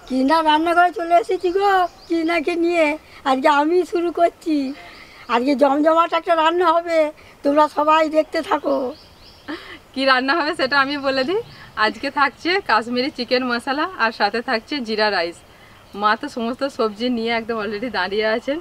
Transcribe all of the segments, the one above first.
কিনা রান্না করে চলে এসেছি গো, কিনাকে নিয়ে আজকে আমি শুরু করছি। আজকে জমজমাট একটা রান্না হবে, তোমরা সবাই দেখতে থাকো। কি রান্না হবে সেটা আমি বলে দিই। আজকে থাকছে কাশ্মীরি চিকেন মশলা আর সাথে থাকছে জিরা রাইস। মা তো সমস্ত সবজি নিয়ে একদম অলরেডি দাঁড়িয়ে আছেন।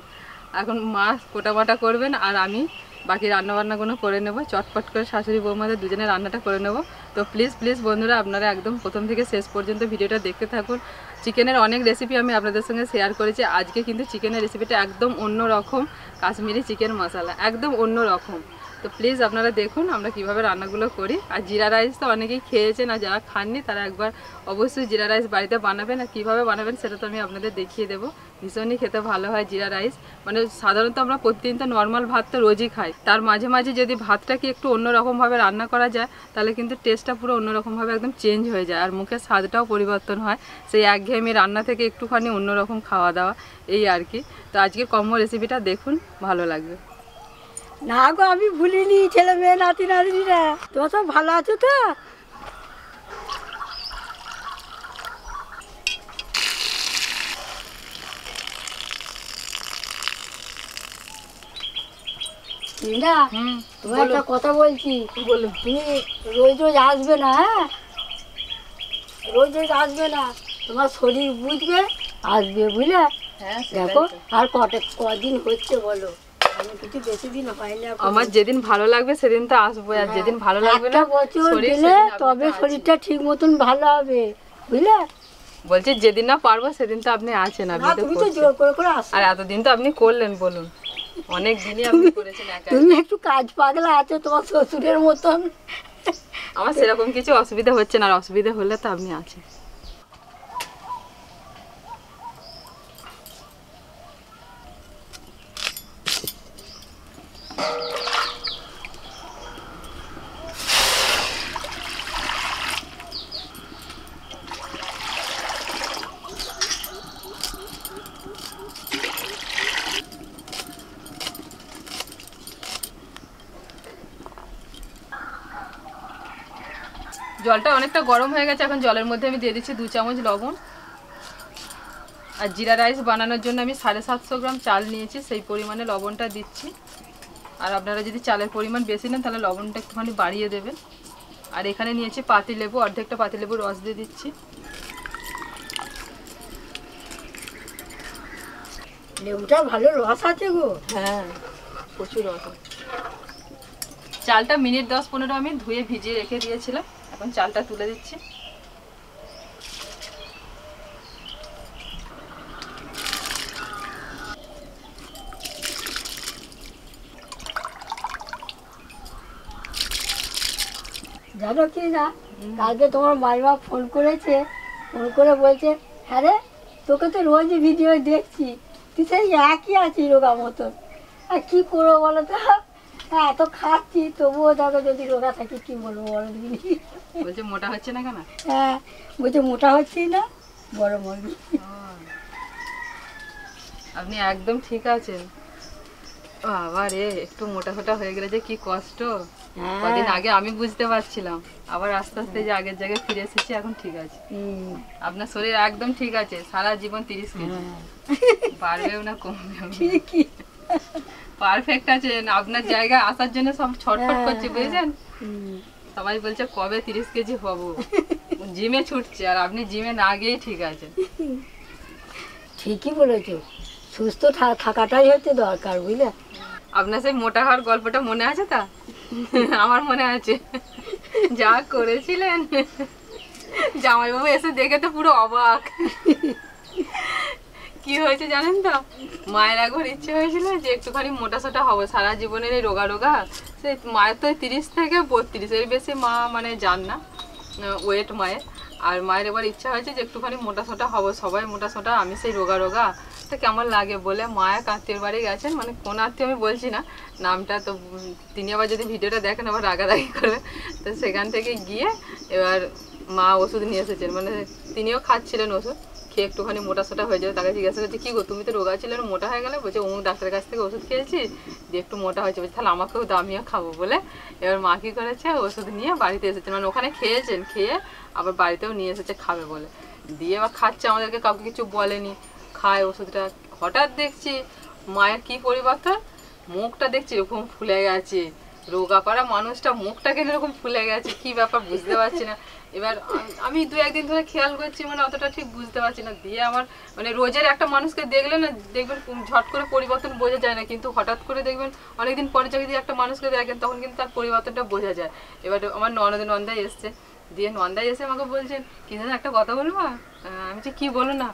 এখন মা কোটাবাটা করবেন আর আমি বাকি রান্নাবান্নাগুলো করে নেব, চটপট করে শাশুড়ি বৌমাদের দুজনে রান্নাটা করে নেব। তো প্লিজ প্লিজ বন্ধুরা, আপনারা একদম প্রথম থেকে শেষ পর্যন্ত ভিডিওটা দেখতে থাকুন। চিকেনের অনেক রেসিপি আমি আপনাদের সঙ্গে শেয়ার করেছি, আজকে কিন্তু চিকেনের রেসিপিটা একদম অন্য রকম। কাশ্মীরি চিকেন মশলা একদম অন্য রকম। তো প্লিজ আপনারা দেখুন আমরা কিভাবে রান্নাগুলো করি। আর জিরা রাইস তো অনেকেই খেয়েছেন, আর যারা খাননি তারা একবার অবশ্যই জিরা রাইস বাড়িতে বানাবেন। আর কীভাবে বানাবেন সেটা তো আমি আপনাদের দেখিয়ে দেবো। ভীষণই খেতে ভালো হয় জিরা রাইস। মানে সাধারণত আমরা প্রতিদিন তো নর্মাল ভাত তো রোজই খাই, তার মাঝে মাঝে যদি ভাতটাকে একটু অন্যরকমভাবে রান্না করা যায় তাহলে কিন্তু টেস্টটা পুরো অন্যরকমভাবে একদম চেঞ্জ হয়ে যায়, আর মুখের স্বাদটাও পরিবর্তন হয়। সেই একঘেয়েমি রান্না থেকে একটুখানি অন্যরকম খাওয়া দাওয়া, এই আর কি। তো আজকে কম্বো রেসিপিটা দেখুন, ভালো লাগবে। না গো, আমি ভুলিনি, ছেলে মেয়ে নাতি নাতিরা তোমরা সব ভালো আছো তো? না, তোমার একটা কথা বলছি, বলো। তুমি রোজ রোজ আসবে না, হ্যাঁ? রোজ রোজ আসবে না, তোমার শরীর বুঝবে, আসবে, বুঝলে? হ্যাঁ, দেখো আর কদিন হচ্ছে বলো, আমি কিছু বেশি দিন হয়নি। আমার যেদিন ভালো লাগবে সেদিন তো আসবো, আর যেদিন ভালো লাগবে না বছর গেলে তবে শরীরটা ঠিক মতন ভালো হবে, বুঝলে? বলছি যেদিন না পারবো সেদিন তো আপনি আছেন, আপনি তো তুমি তো জোর করে করে আসো। আর এতদিন তো আপনি করলেন, বলুন অনেক দিনই আপনি করেছেন একা। তুমি একটু কাজ পাগলা আছো তোমার শ্বশুরের মতন। আমার সেরকম কিছু অসুবিধা হচ্ছে না, আর অসুবিধা হলে তো আপনি আছেন। জলটা অনেকটা গরম হয়ে গেছে, এখন জলের মধ্যে আমি দিয়ে দিচ্ছি 2 চামচ লবণ। আর জিরা রাইস বানানোর জন্য আমি 750 গ্রাম চাল নিয়েছি, সেই পরিমাণে লবণটা দিচ্ছি। আর আপনারা যদি চালের পরিমাণ বেশি নেন তাহলে লবণটা একটুখানি বাড়িয়ে দেবেন। আর এখানে নিয়েছি পাতিলেবু, অর্ধেকটা পাতিলেবুর রস দিয়ে দিচ্ছি। লেবুটা ভালো রস আছে গো। হ্যাঁ, প্রচুর রস আছে। চালটা মিনিট 10-15 আমি ধুয়ে ভিজিয়ে রেখে দিয়েছিলাম, এখন চালটা তুলে দিচ্ছি। জানো কি না, কালকে তোমার মাইমা ফোন করেছে, ফোন করে বলছে, হ্যাঁ রে তোকে তো রোজ ভিডিও দেখছি, তুই সেই একই আছিস রোগা মতন। আর কি করবো বলো তো, হ্যাঁ এত খাচ্ছি তবুও দেখো যদি রোগা থাকি কি বলবো বলো দিদি। বলছে মোটা হচ্ছে না কেন? হ্যাঁ বলছে মোটা হচ্ছি না, বড় মুরগি। আপনি একদম ঠিক আছেন। আবার একটু মোটা ফোটা হয়ে গেলে যে কি কষ্ট। কদিন আগে আমি বুঝতে পারছিলাম, আবার আস্তে আস্তে যে আগের জায়গায় ফিরে এসেছি, এখন ঠিক আছে। আপনার শরীর একদম ঠিক আছে, সারা জীবন 30 কেজি, বাড়বেও না কমবেও না, ঠিকই পারফেক্ট আছেন। আপনার জায়গায় আসার জন্য সব ছটফট করছে, বুঝেছেন? সবাই বলছে কবে 30 কেজি হব, জিমে ছুটছে, আর আপনি জিমে না গিয়েই ঠিক আছেন। ঠিকই বলেছো, সুস্থ থাকাটাই হচ্ছে দরকার, বুঝলে? আপনার সেই মোটা হওয়ার গল্পটা মনে আছে তা? আমার মনে আছে, যা করেছিলেন, জামাইবাবু এসে দেখে তো পুরো অবাক। কি হয়েছে জানেন তো, মায়ের একবার ইচ্ছে হয়েছিল যে একটুখানি মোটা সোটা হবো, সারা জীবনের এই রোগা রোগা। সেই মায়ের তো 30 থেকে 32 এর বেশি মা মানে যান না ওয়েট মায়ের। আর মায়ের এবার ইচ্ছা হয়েছে যে একটুখানি মোটা সোটা হবো, সবাই মোটা সোটা, আমি সেই রোগা রোগা, তো কেমন লাগে বলে মা এক আত্মীয়র বাড়ি গেছেন, মানে কোন আত্মীয় আমি বলছি না নামটা, তো তিনি আবার যদি ভিডিওটা দেখেন আবার রাগারাগি করবে। তো সেখান থেকে গিয়ে এবার মা ওষুধ নিয়ে এসেছেন, মানে তিনিও খাচ্ছিলেন ওষুধ, খেয়ে একটুখানি মোটা সোটা হয়ে যাবে। তাকে জিজ্ঞাসা করছে, কী গো তুমি তো রোগা ছিলে মোটা হয়ে গেলে? বলছে অমুক ডাক্তারের কাছ থেকে ওষুধ খেয়েছি দিয়ে একটু মোটা হয়েছে। বলছে তাহলে আমাকেও আমিও খাবো বলে এবার মা কী করেছে, ওষুধ নিয়ে বাড়িতে এসেছেন, মানে ওখানে খেয়েছেন, খেয়ে আবার বাড়িতেও নিয়ে এসেছে খাবে বলে। দিয়ে এবার খাচ্ছে, আমাদেরকে কাউকে কিছু বলেনি, খায় ওষুধটা। হঠাৎ দেখছি মায়ের কি পরিবর্তন, মুখটা দেখছি এরকম ফুলে গেছে, রোগা করা মানুষটা মুখটা কেন এরকম ফুলে গেছে, কি ব্যাপার বুঝতে পারছি না। এবার আমি 2-1 দিন ধরে খেয়াল করছি, মানে অতটা ঠিক বুঝতে পারছি না। দিয়ে আমার মানে রোজের একটা মানুষকে দেখলে না দেখবেন ঝট করে পরিবর্তন বোঝা যায় না, কিন্তু হঠাৎ করে দেখবেন অনেকদিন পরে যদি একটা মানুষকে দেখেন তখন কিন্তু তার পরিবর্তনটা বোঝা যায়। এবার আমার নন্দাই এসছে, দিয়ে নন্দাই এসে আমাকে বলছেন কি যেন একটা কথা বলবো। আমি যে কি বলো না,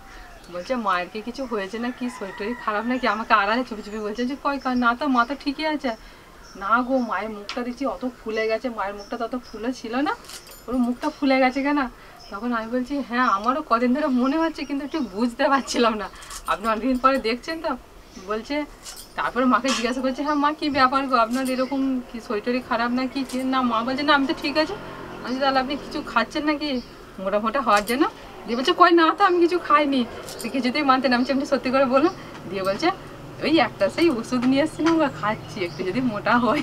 বলছে মায়ের কি কিছু হয়েছে না কি, শরীর খারাপ নাকি, আমাকে আড়ালে চুপি চুপি বলছে যে কই না তো, মা তো ঠিকই আছে। না গো, মায়ের মুখটা দেখছি অত ফুলে গেছে, মায়ের মুখটা তত ফুলে ছিল না, ওর মুখটা ফুলে গেছে কেন। তখন আমি বলছি হ্যাঁ আমারও কদিন ধরে মনে হচ্ছে, কিন্তু ঠিক বুঝতে পারছিলাম না, আপনি অনেকদিন পরে দেখছেন তো। বলছে তারপরে মাকে জিজ্ঞাসা করছে হ্যাঁ মা কি ব্যাপার গো, আপনার এরকম কি শরীর খারাপ না কি। না মা বলছে না আমি তো ঠিক আছে। আমি তাহলে আপনি কিছু খাচ্ছেন নাকি মোটা মোটা হওয়ার জন্য? দিয়ে বলছে কই না তো আমি কিছু খাইনি। সে কিছুতেই মানতে না, আমি সত্যি করে বললাম। দিয়ে বলছে ওই একটা সেই ওষুধ নিয়ে এসেছিলাম বা খাচ্ছি, একটু যদি মোটা হই।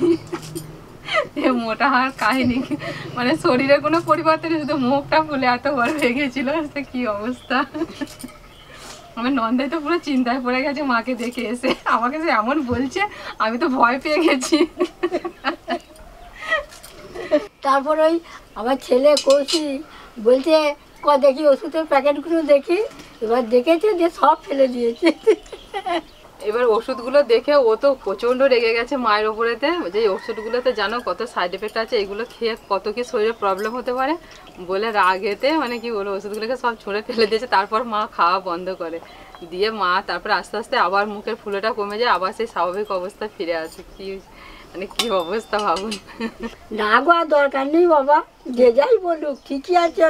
মোটা হওয়ার কাহিনি মানে শরীরে কোনো পরিবর্তন, শুধু মুখটা ফুলে এত বড় হয়ে গেছিল, কি অবস্থা। আমার নন্দাই তো পুরো চিন্তায় পড়ে গেছে মাকে দেখে এসে, আমাকে সে এমন বলছে আমি তো ভয় পেয়ে গেছি। তারপর ওই আমার ছেলে কৌশি বলছে দেখি ওষুধের প্যাকেটগুলো দেখি, এবার দেখেছে যে সব ফেলে দিয়েছে। এবার ওষুধগুলো দেখে ও তো প্রচণ্ড রেগে গেছে মায়ের ওপরেতে, যে ওষুধগুলোতে জানো কত সাইড এফেক্ট আছে, এগুলো খেয়ে কত কি শরীরে প্রবলেম হতে পারে বলে রাগেতে মানে কি বলো ওষুধগুলোকে সব ছুঁড়ে ফেলে দিয়েছে। তারপর মা খাওয়া বন্ধ করে দিয়ে মা তারপর আস্তে আস্তে আবার মুখের ফুলেটা কমে যায়, আবার সেই স্বাভাবিক অবস্থায় ফিরে আসে। কি মানে কি অবস্থা ভাবুন। না গো আর দরকার নেই বাবা, যে যাই বলুক ঠিকই আছে।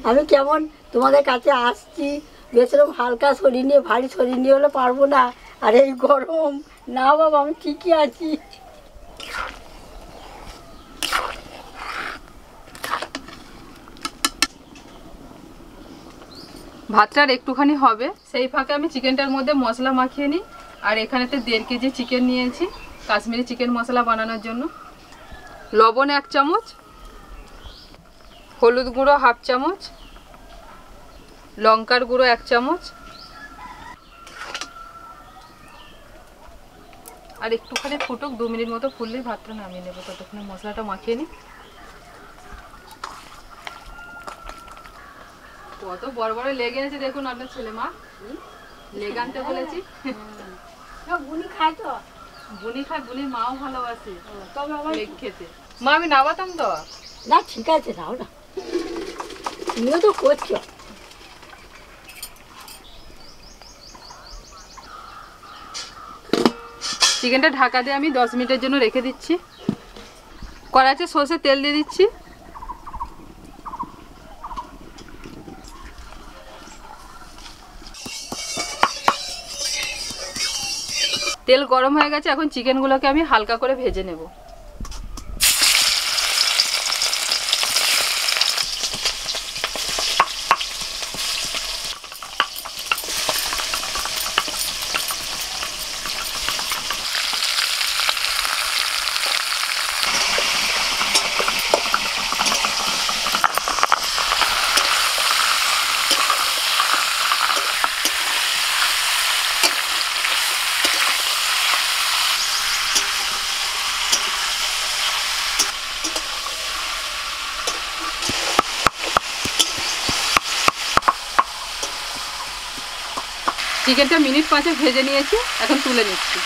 আমি কেমন তোমাদের কাছে আসছি, বেশরকম হালকা শরীর নিয়ে, ভারী শরীর নিয়ে হলে পারবো না, আর এই গরম। না বাবা আমি ঠিকই আছি। ভাতটার একটুখানি হবে, সেই ফাঁকে আমি চিকেনটার মধ্যে মশলা মাখিয়ে নিই। আর এখানেতে 1.5 কেজি চিকেন নিয়েছি কাশ্মীরি চিকেন মশলা বানানোর জন্য। লবণ 1 চামচ, হলুদ গুঁড়ো 1/2 চামচ, লঙ্কার গুঁড়ো 1 চামচ, আর একটুখানি ফুটুক, 2 মিনিট মতো ফুললেই ভাতটা নামিয়ে নেবো। ততক্ষণে মশলাটা মাখিয়ে নিই। কত বড় বড় লেগে আছে দেখুন আপনার ছেলে। মা লেগ আনতে বলেছি। বুনি খায় তো, বুনি খায়, বুনির মাও ভালোবাসে তবে আমার লেগ খেতে। মা আমি নাবাতাম তো। না ঠিক আছে, নাও না, তুমিও তো করছো। চিকেনটা ঢাকা দিয়ে আমি 10 মিনিটের জন্য রেখে দিচ্ছি। কড়াইতে সরষের তেল দিয়ে দিচ্ছি। তেল গরম হয়ে গেছে, এখন চিকেনগুলোকে আমি হালকা করে ভেজে নেব। চিকেনটা মিনিট 5 ভেজে নিয়েছি, এখন তুলে নিচ্ছি।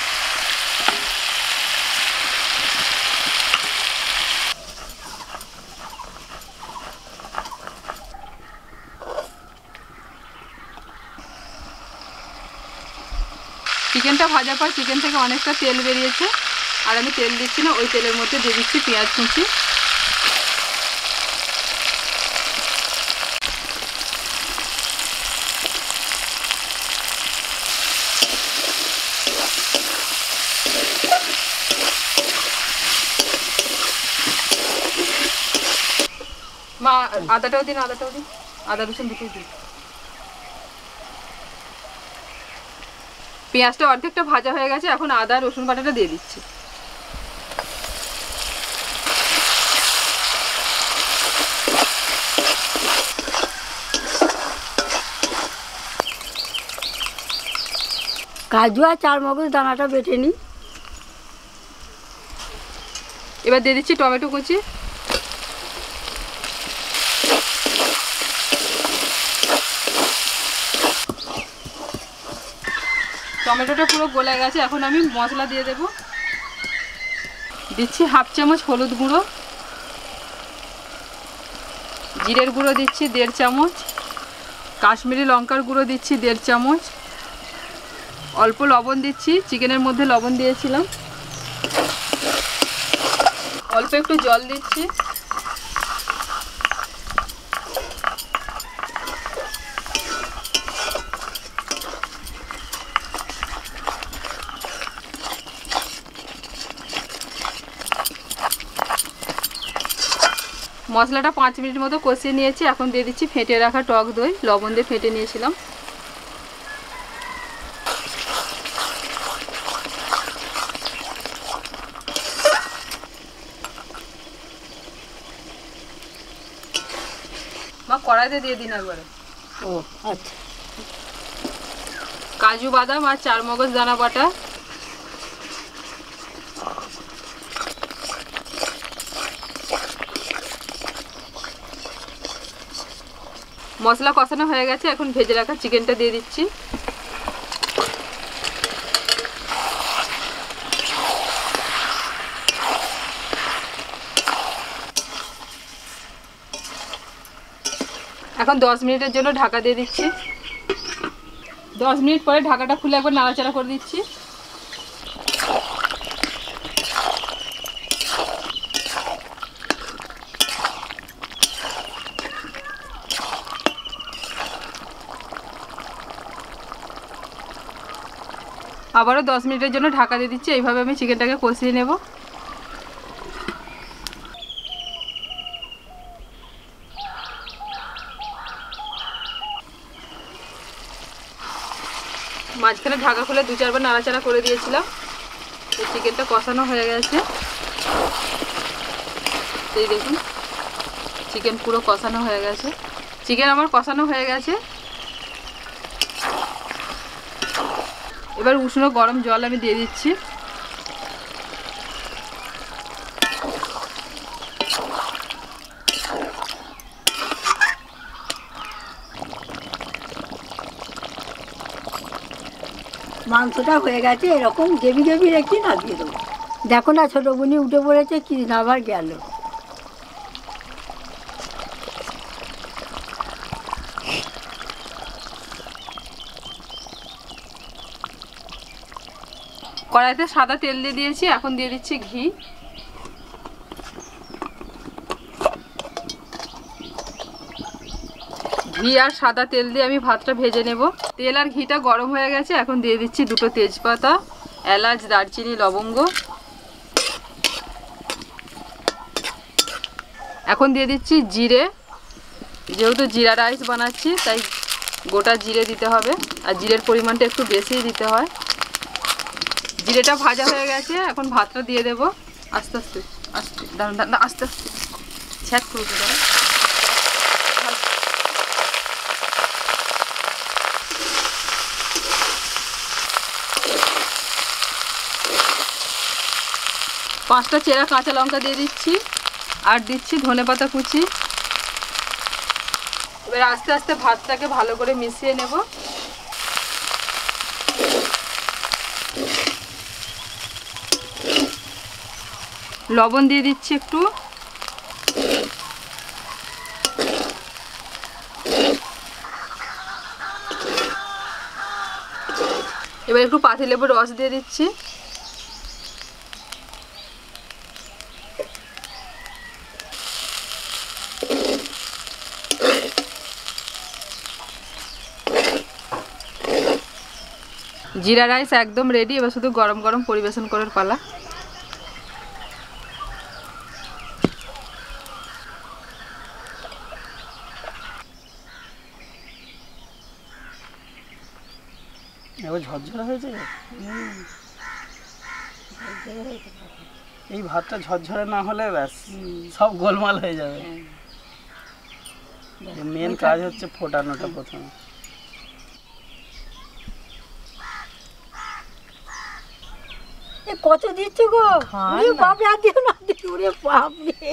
চিকেনটা ভাজার পর চিকেন থেকে অনেকটা তেল বেরিয়েছে, আর আমি তেল দিচ্ছি না, ওই তেলের মধ্যে দিয়ে দিচ্ছি পেঁয়াজ কুচি। মা আদাটাও দিন, আদা রসুন দুটোই দিন। পেঁয়াজটা অর্ধেকটা ভাজা হয়ে গেছে, এখন আদা রসুন বাটাটা দিয়ে দিচ্ছি। কাজু আর চারমগজ দানাটা বেটে নিই। এবার দিয়ে দিচ্ছি টমেটো কুচি, টমেটোটা পুরো গলে গেছে। এখন আমি মশলা দিয়ে দেব। দিচ্ছি 1/2 চামচ হলুদ গুঁড়ো, জিরের গুঁড়ো দিচ্ছি 1.5 চামচ, কাশ্মীরি লঙ্কার গুঁড়ো দিচ্ছি 1.5 চামচ, অল্প লবণ দিচ্ছি, চিকেনের মধ্যে লবণ দিয়েছিলাম, অল্প একটু জল দিচ্ছি, মশলাটা 5 মিনিট মতো কষিয়ে নিয়েছি। এখন দিয়ে দিচ্ছি ফেটে রাখা টক দই, লবণ দিয়ে ফেটে নিয়েছিলাম। মা কড়াইতে দিয়ে দিন একবারে। ও আচ্ছা। কাজু বাদাম আর চারমগজ দানা বাটা, মশলা কষানো হয়ে গেছে। এখন ভেজে রাখা চিকেনটা দিয়ে দিচ্ছি। এখন 10 মিনিটের জন্য ঢাকা দিয়ে দিচ্ছি। 10 মিনিট পরে ঢাকাটা খুলে একবার নাড়াচাড়া করে দিচ্ছি। আবারও 10 মিনিটের জন্য ঢাকা দিয়ে দিচ্ছি। এইভাবে আমি চিকেনটাকে কষিয়ে নেব। মাঝখানে ঢাকা খুলে 2-4 বার নাড়াচাড়া করে দিয়েছিলাম। এই চিকেনটা কষানো হয়ে গেছে। এই দেখুন চিকেন পুরো কষানো হয়ে গেছে। চিকেন আমার কষানো হয়ে গেছে। এবার উষ্ণ গরম জল আমি দিয়ে দিচ্ছি। মাংসটা হয়ে গেছে, এরকম গ্রেভি গ্রেভি রেখে নামিয়ে দেবো। দেখো না ছোটো বুনি উঠে পড়েছে, কি আবার গেল। কড়াইতে সাদা তেল দিয়ে দিয়েছি। এখন দিয়ে দিচ্ছি ঘি। ঘি আর সাদা তেল দিয়ে আমি ভাতটা ভেজে নেব। তেল আর ঘিটা গরম হয়ে গেছে। এখন দিয়ে দিচ্ছি 2টো তেজপাতা, এলাচ, দারচিনি, লবঙ্গ। এখন দিয়ে দিচ্ছি জিরে। যেহেতু জিরা রাইস বানাচ্ছি তাই গোটা জিরে দিতে হবে, আর জিরের পরিমাণটা একটু বেশিই দিতে হয়। জিরেটা ভাজা হয়ে গেছে। এখন ভাতটা দিয়ে দেবো। আস্তে আস্তে আস্তে দাঁড়ান, আস্তে আস্তে ছ্যাঁক করতে দাঁড়া। পাঁচটা চেরা কাঁচা লঙ্কা দিয়ে দিচ্ছি, আর দিচ্ছি ধনেপাতা কুচি। এবার আস্তে আস্তে ভাতটাকে ভালো করে মিশিয়ে নেব। লবণ দিয়ে দিচ্ছি একটু। এবার একটু পাতিলেবুর রস দিয়ে দিচ্ছি। জিরা রাইস একদম রেডি। এবার শুধু গরম গরম পরিবেশন করার পালা। এবার ঝরঝরা হয়েছে। এই ভাতটা ঝরঝরে না হলে ব্যাস সব গোলমাল হয়ে যাবে। মেন কাজ হচ্ছে ফোটানোটা প্রথমে। এ কত দিচ্ছ গো? খান ওরে না। বাপরে, আর দিও না, আর দিও, ওরে বাপরে।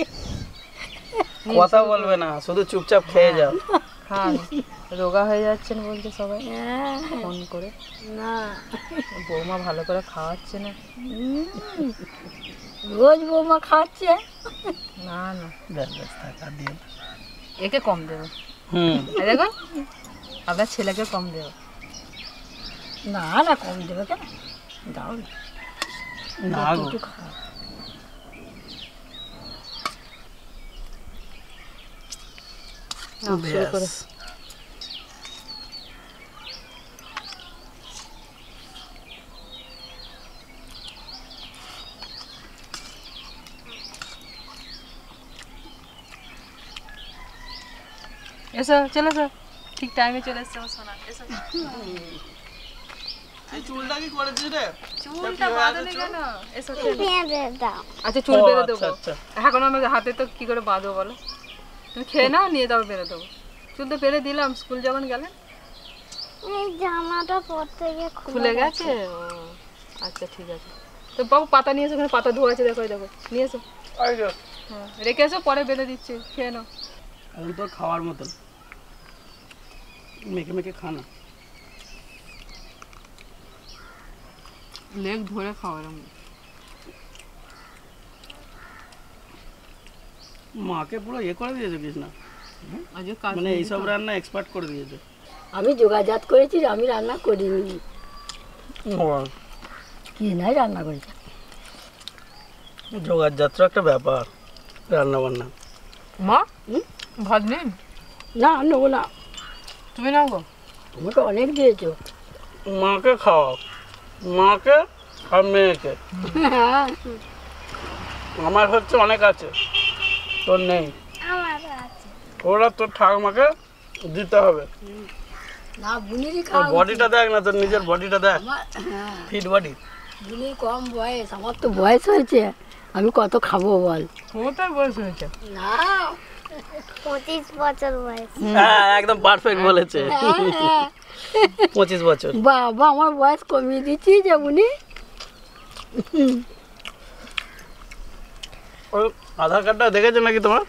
কথা বলবে না, শুধু চুপচাপ খেয়ে যাও। খান, রোগা হয়ে যাচ্ছেন বলছে সবাই হ্যাঁ, ফোন করে। না, বৌমা ভালো করে খাওয়াচ্ছে না। রোজ বৌমা খাচ্ছে। না না, ব্যাস ব্যাস থাক, আর দিও না। একে কম দেবো। হুম, এই দেখো, আপনার ছেলেকে কম দেবো। না না, কম দেবে কেন, দাও না, না গো, একটু খাও। নাও, শুরু করো। ব্যাস। এসো, চলে এসো, ঠিক টাইমে চলে এসছো আমার সোনা। এসো। এই চুলটা কি করেছিস রে? চুলটা বাঁধনি কেন? এসো, চলো। বেঁধে দাও। আচ্ছা, চুল ও, বেঁধে আচ্ছা, দেবো। আচ্ছা। এখন আমার হাতে তো কি করে বাঁধবো বলো? তুমি খেয়ে নাও, নিয়ে যাবো, বেঁধে দেবো। চুল তো বেঁধে দিলাম স্কুল যখন গেলেন। এই জামাটা পরতে গিয়ে খুলে গেছে? ও আচ্ছা, ঠিক আছে। তো বাবু পাতা নিয়ে এসো, ওখানে পাতা ধোয়া আছে, দেখো, এই দেখো, নিয়ে এসো। এই যে, হ্যাঁ, রেখে এসো, পরে বেঁধে দিচ্ছি, খেয়ে নাও। এখন তোর খাওয়ার মতন মেখে মেখে খা না। লেগ ধরে খাও এরকম। মাকে পুরো ইয়ে করে দিয়েছে কৃষ্ণা, আজকে মানে এইসব রান্না এক্সপার্ট করে দিয়েছে। আমি যোগাযোগ করেছি, আমি রান্না করিনি, কি নাই রান্না করেছি। জোগাড় যাত্রা একটা ব্যাপার, রান্না বান্না। মা, ভাত নেই? না, নেবো না, তুমি নাও গো। তুমি তো অনেক দিয়েছো। মাকে খাওয়াও, মাকে আর মেয়েকে। হ্যাঁ, আমার হচ্ছে অনেক আছে, তোর নেই। আমারও আছে। ওরা তোর ঠাকুমাকে দিতে হবে। না, বুনিরই তোর খাওয়া বডিটা দেখ না, তোর নিজের বডিটা দেখ, আমার, হ্যাঁ, ফিট বডি। বুনির কম বয়স, আমার তো বয়স হয়েছে, আমি কত খাবো বল। কোথায় বয়স হয়েছে? না, 25 বছর বয়স। হ্যাঁ, একদম পারফেক্ট বলেছে, হ্যাঁ, 25 বছর। বাবা, আমার বয়স কমিয়ে দিচ্ছি যে বুনি। ওই আধার কার্ডটা দেখেছো নাকি তোমার?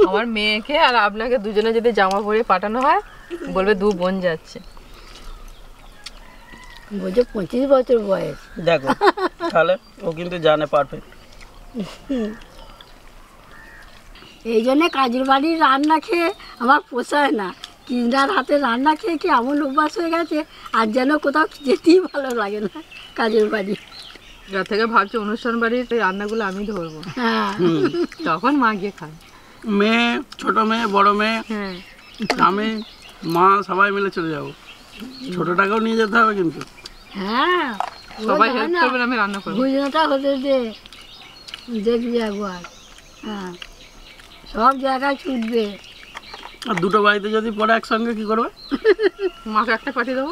আমার মেয়েকে আর আপনাকে দুজনে যদি জামা পরিয়ে পাঠানো হয়, বলবে দু বোন যাচ্ছে। বলছে 25 বছর বয়স। দেখো, তাহলে ও কিন্তু জানে পারফেক্ট। এই জন্যে কাজের বাড়ির রান্না খেয়ে আমার পোষায় না। কিনার হাতে রান্না খেয়ে কি এমন অভ্যাস হয়ে গেছে, আর যেন কোথাও যেতেই ভালো লাগে না কাজের বাড়ি। যার থেকে ভাবছি অনুষ্ঠান বাড়ির এই রান্নাগুলো আমি ধরবো, হ্যাঁ, তখন মা গিয়ে খায়। মেয়ে, ছোট মেয়ে, বড় মেয়ে, হ্যাঁ, আমি, মা সবাই মিলে চলে যাবো। ছোটটাকেও নিয়ে যেতে হবে কিন্তু। হ্যাঁ, সবাই হেল্প করবেন, আমি রান্না করবো। ভুজনাটা হতে দে, দেখবি একবার। হ্যাঁ, সব জায়গায় ছুটবে। আর দুটো বাড়িতে যদি পড়ে একসঙ্গে কি করবে? মাকে একটা পাঠিয়ে দেবো।